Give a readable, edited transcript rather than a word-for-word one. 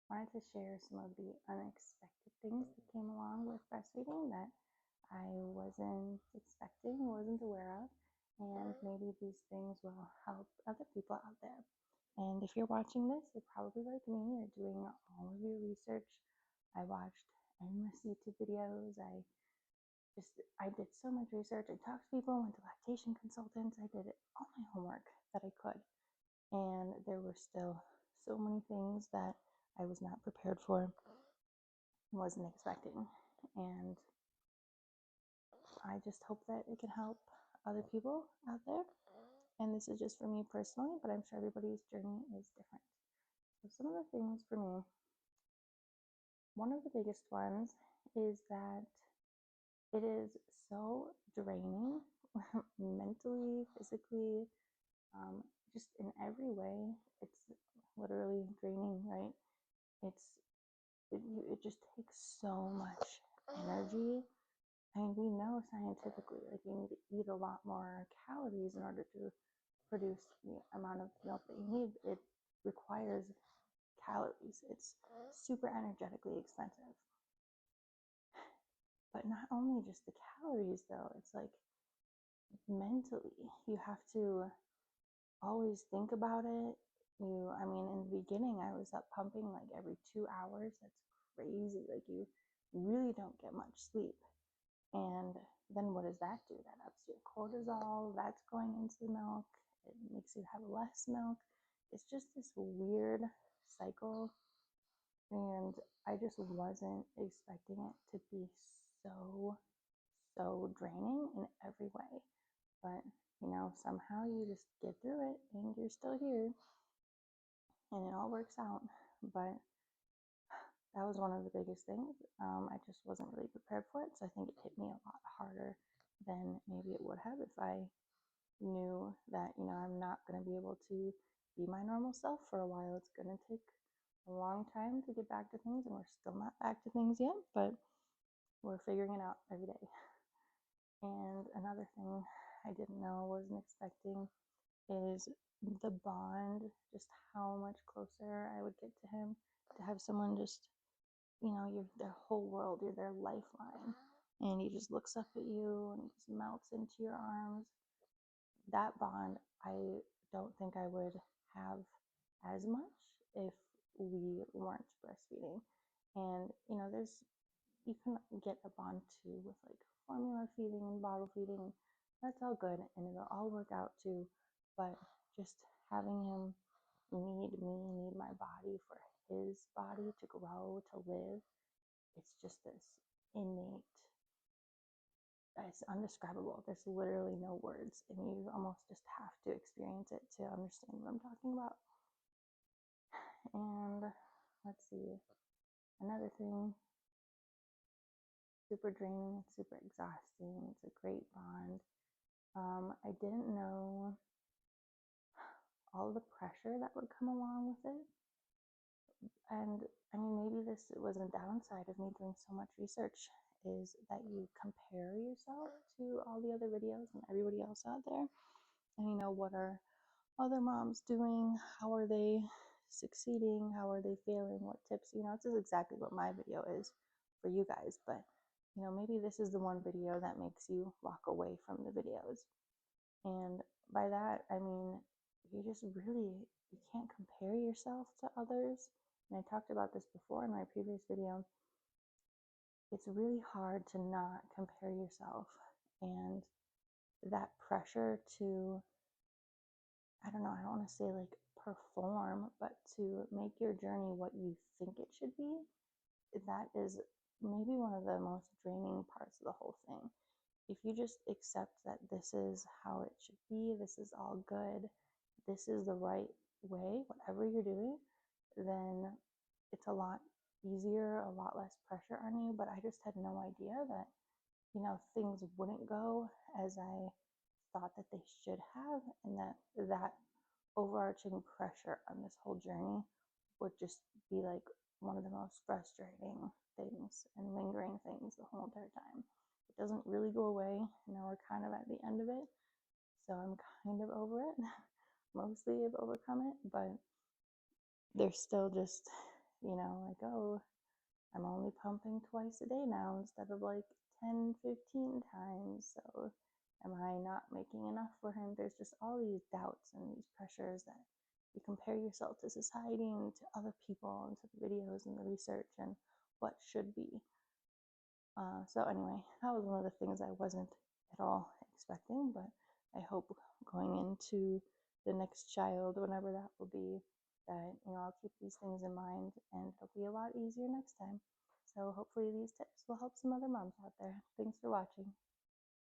wanted to share some of the unexpected things that came along with breastfeeding that I wasn't expecting, wasn't aware of, and maybe these things will help other people out there. And if you're watching this, you're probably like me, you're doing all of your research. I watched endless YouTube videos. I did so much research. I talked to people, went to lactation consultants. I did all my homework that I could. And there were still so many things that I was not prepared for, wasn't expecting. And I just hope that it can help other people out there. And this is just for me personally, but I'm sure everybody's journey is different. So some of the things for me, one of the biggest ones is that it is so draining mentally, physically, just in every way. It's literally draining, right? It just takes so much energy. I mean, we know scientifically, like you need to eat a lot more calories in order to produce the amount of milk that you need. It requires calories. It's super energetically expensive. But not only just the calories, though, it's like mentally, you have to always think about it. I mean, in the beginning, I was up pumping like every 2 hours. That's crazy. Like, you really don't get much sleep. And then what does that do? That ups your cortisol. That's going into the milk. It makes you have less milk. It's just this weird cycle. And I just wasn't expecting it to be so draining in every way. But, somehow you just get through it and you're still here and it all works out. But that was one of the biggest things. I just wasn't really prepared for it. So I think it hit me a lot harder than maybe it would have if I knew that, I'm not going to be able to be my normal self for a while. It's going to take a long time to get back to things, and we're still not back to things yet, but we're figuring it out every day. And another thing I didn't know, wasn't expecting, is the bond, just how much closer I would get to him, to have someone just, you're their whole world, you're their lifeline, and he just looks up at you and just melts into your arms. That bond, I don't think I would have as much if we weren't breastfeeding. And, you can get a bond too with like formula feeding and bottle feeding. That's all good and it'll all work out too. But just having him need me, need my body for his body to grow, to live, it's just this innate, it's undescribable. There's literally no words, and you almost just have to experience it to understand what I'm talking about. And let's see, another thing, super draining, super exhausting. It's a great bond. I didn't know all the pressure that would come along with it. And I mean, maybe this was a downside of me doing so much research, is that you compare yourself to all the other videos and everybody else out there. And what are other moms doing? How are they succeeding? How are they failing? What tips? This is exactly what my video is for you guys. But, maybe this is the one video that makes you walk away from the videos. And by that, I mean, you just really, you can't compare yourself to others. And I talked about this before in my previous video. It's really hard to not compare yourself, and that pressure to, I don't want to say like perform, but to make your journey what you think it should be, that is maybe one of the most draining parts of the whole thing. If you just accept that this is how it should be, this is all good, this is the right way, whatever you're doing, then it's a lot easier, a lot less pressure on you. But I just had no idea that, things wouldn't go as I thought that they should have, and that overarching pressure on this whole journey would just be like one of the most frustrating things and lingering things the whole entire time. It doesn't really go away. Now we're kind of at the end of it, so I'm kind of over it. Mostly I've overcome it, but there's still just like, oh, I'm only pumping twice a day now instead of like 10, 15 times. So am I not making enough for him? There's just all these doubts and these pressures that you compare yourself to society and to other people and to the videos and the research and what should be. So anyway, that was one of the things I wasn't at all expecting, but I hope going into the next child, whenever that will be, that I'll keep these things in mind and it'll be a lot easier next time. So hopefully these tips will help some other moms out there. Thanks for watching.